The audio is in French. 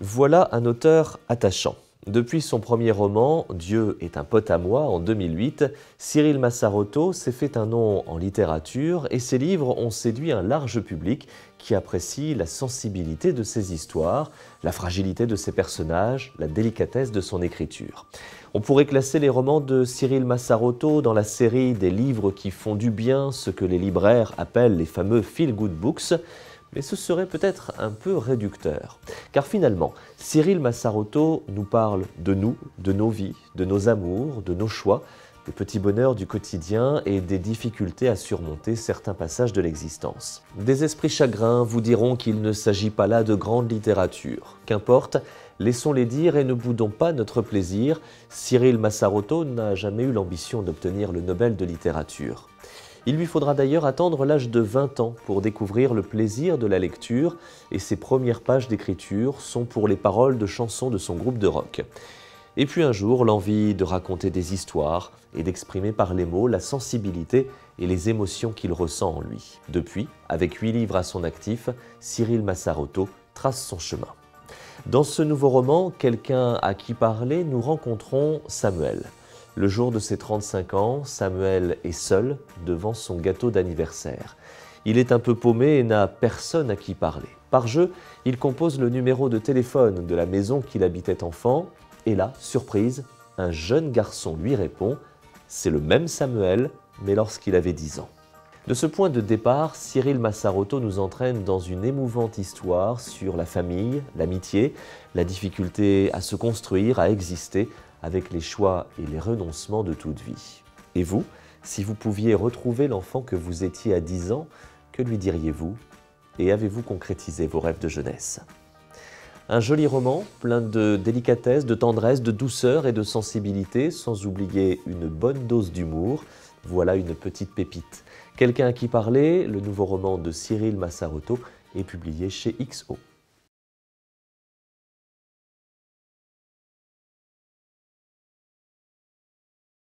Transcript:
Voilà un auteur attachant. Depuis son premier roman, Dieu est un pote à moi, en 2008, Cyril Massarotto s'est fait un nom en littérature et ses livres ont séduit un large public qui apprécie la sensibilité de ses histoires, la fragilité de ses personnages, la délicatesse de son écriture. On pourrait classer les romans de Cyril Massarotto dans la série des livres qui font du bien, ce que les libraires appellent les fameux feel-good books, mais ce serait peut-être un peu réducteur. Car finalement, Cyril Massarotto nous parle de nous, de nos vies, de nos amours, de nos choix, des petits bonheurs du quotidien et des difficultés à surmonter certains passages de l'existence. Des esprits chagrins vous diront qu'il ne s'agit pas là de grande littérature. Qu'importe, laissons-les dire et ne boudons pas notre plaisir. Cyril Massarotto n'a jamais eu l'ambition d'obtenir le Nobel de littérature. Il lui faudra d'ailleurs attendre l'âge de 20 ans pour découvrir le plaisir de la lecture et ses premières pages d'écriture sont pour les paroles de chansons de son groupe de rock. Et puis un jour, l'envie de raconter des histoires et d'exprimer par les mots la sensibilité et les émotions qu'il ressent en lui. Depuis, avec 8 livres à son actif, Cyril Massarotto trace son chemin. Dans ce nouveau roman, Quelqu'un à qui parler, nous rencontrons Samuel. Le jour de ses 35 ans, Samuel est seul devant son gâteau d'anniversaire. Il est un peu paumé et n'a personne à qui parler. Par jeu, il compose le numéro de téléphone de la maison qu'il habitait enfant. Et là, surprise, un jeune garçon lui répond. C'est le même Samuel, mais lorsqu'il avait 10 ans. De ce point de départ, Cyril Massarotto nous entraîne dans une émouvante histoire sur la famille, l'amitié, la difficulté à se construire, à exister, avec les choix et les renoncements de toute vie. Et vous, si vous pouviez retrouver l'enfant que vous étiez à 10 ans, que lui diriez-vous? Et avez-vous concrétisé vos rêves de jeunesse? Un joli roman, plein de délicatesse, de tendresse, de douceur et de sensibilité, sans oublier une bonne dose d'humour. Voilà une petite pépite. Quelqu'un à qui parler, le nouveau roman de Cyril Massarotto, est publié chez XO.